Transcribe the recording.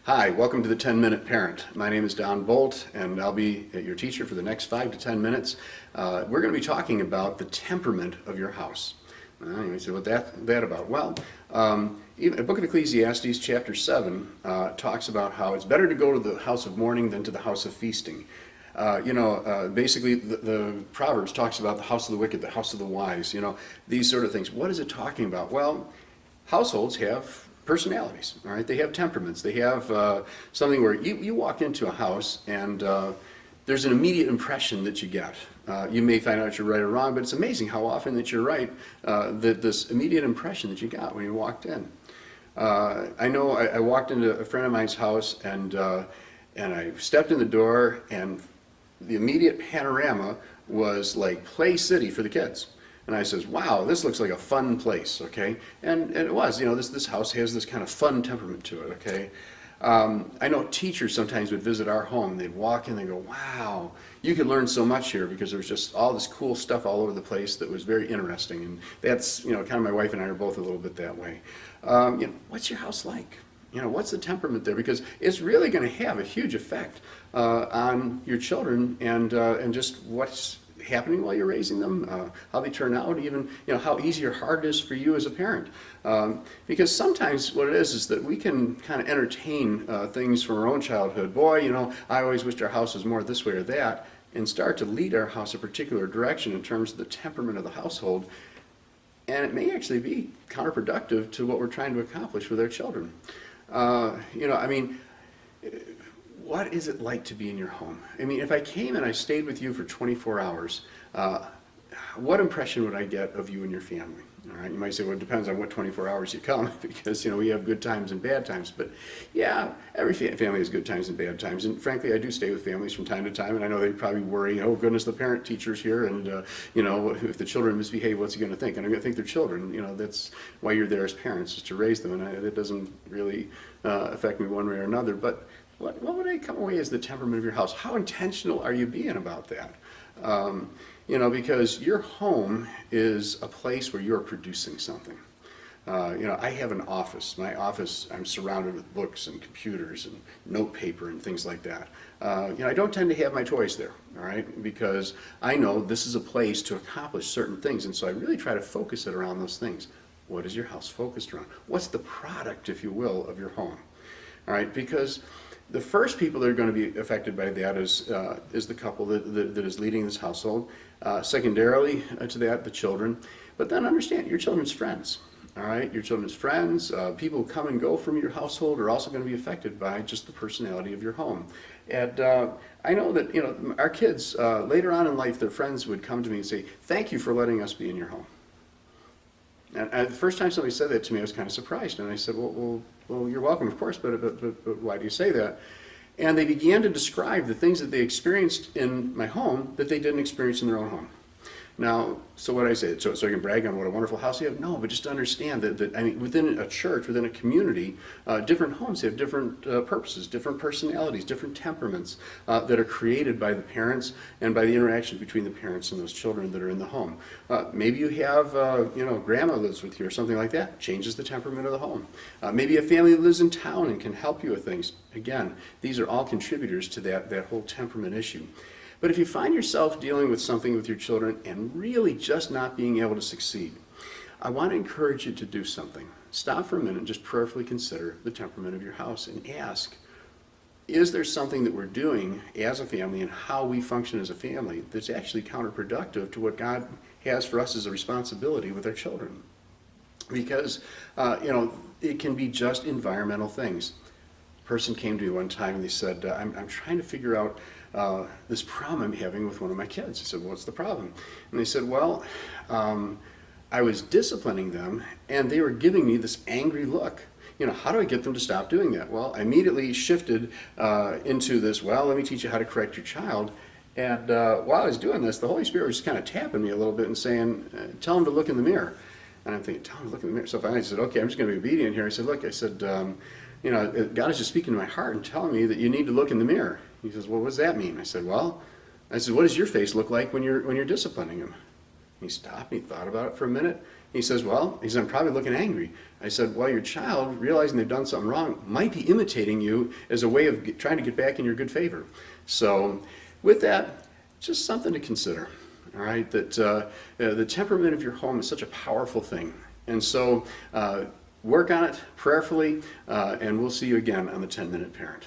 Hi, welcome to the 10-Minute Parent. My name is Boldt, and I'll be your teacher for the next 5 to 10 minutes. We're going to be talking about the temperament of your house. You may say, what's that about? Well, even the book of Ecclesiastes, chapter 7, talks about how it's better to go to the house of mourning than to the house of feasting. Basically, the Proverbs talks about the house of the wicked, the house of the wise, these sort of things. What is it talking about? Well, households have personalities, all right? They have temperaments. They have something where you walk into a house and there's an immediate impression that you get. You may find out you're right or wrong, but it's amazing how often that you're right, that this immediate impression that you got when you walked in. I know I walked into a friend of mine's house and I stepped in the door, and the immediate panorama was like Play City for the kids. And I says, wow, this looks like a fun place, okay? And it was, this house has this kind of fun temperament to it, okay? I know teachers sometimes would visit our home. They'd walk in and go, wow, you could learn so much here, because there was just all this cool stuff all over the place that was very interesting. And that's, kind of my wife and I are both a little bit that way. What's your house like? What's the temperament there? Because it's really going to have a huge effect on your children and just what's happening while you're raising them, how they turn out, even how easy or hard it is for you as a parent. Because sometimes what it is that we can kind of entertain things from our own childhood. Boy, I always wished our house was more this way or that, and start to lead our house a particular direction in terms of the temperament of the household. And it may actually be counterproductive to what we're trying to accomplish with our children. What is it like to be in your home? If I came and I stayed with you for 24 hours, what impression would I get of you and your family? All right, you might say, well, it depends on what 24 hours you come, because, we have good times and bad times. But yeah, every family has good times and bad times. And frankly, I do stay with families from time to time, and I know they probably worry, oh goodness, the parent teacher's here, and, if the children misbehave, what's he going to think? And I'm going to think they're children. That's why you're there as parents, is to raise them, and it doesn't really affect me one way or another. But what would I come away as the temperament of your house? How intentional are you being about that? Because your home is a place where you're producing something. I have an office. My office, I'm surrounded with books and computers and note paper and things like that. I don't tend to have my toys there, all right, because I know this is a place to accomplish certain things, and so I really try to focus it around those things. What is your house focused around? What's the product, if you will, of your home? All right, because the first people that are going to be affected by that is the couple that is leading this household. Secondarily to that, the children. But then understand, your children's friends. All right, your children's friends, people who come and go from your household are also going to be affected by just the personality of your home. And I know that our kids later on in life, their friends would come to me and say, "Thank you for letting us be in your home." And the first time somebody said that to me, I was kind of surprised. And I said, well, you're welcome, of course, but why do you say that? And they began to describe the things that they experienced in my home that they didn't experience in their own home. Now, so what I say, so I can brag on what a wonderful house you have? No, but just to understand that within a church, within a community, different homes have different purposes, different personalities, different temperaments that are created by the parents and by the interaction between the parents and those children that are in the home. Maybe you have, grandma lives with you or something like that, changes the temperament of the home. Maybe a family that lives in town and can help you with things. Again, these are all contributors to that whole temperament issue. But if you find yourself dealing with something with your children and really just not being able to succeed, I want to encourage you to do something. Stop for a minute and just prayerfully consider the temperament of your house and ask, is there something that we're doing as a family and how we function as a family that's actually counterproductive to what God has for us as a responsibility with our children? Because, it can be just environmental things. A person came to me one time and they said, I'm trying to figure out this problem I'm having with one of my kids. I said, well, what's the problem? And they said, well, I was disciplining them and they were giving me this angry look. How do I get them to stop doing that? Well, I immediately shifted into this, well, let me teach you how to correct your child. And while I was doing this, the Holy Spirit was just kind of tapping me a little bit and saying, tell him to look in the mirror. And I'm thinking, tell him to look in the mirror. So finally I said, okay, I'm just going to be obedient here. I said, look, God is just speaking to my heart and telling me that you need to look in the mirror. He says, well, what does that mean? I said, what does your face look like when you're disciplining him? He stopped and he thought about it for a minute. He says, well, he said, I'm probably looking angry. I said, well, your child, realizing they've done something wrong, might be imitating you as a way of trying to get back in your good favor. So with that, just something to consider, all right, that the temperament of your home is such a powerful thing. And so work on it prayerfully, and we'll see you again on the 10-Minute Parent.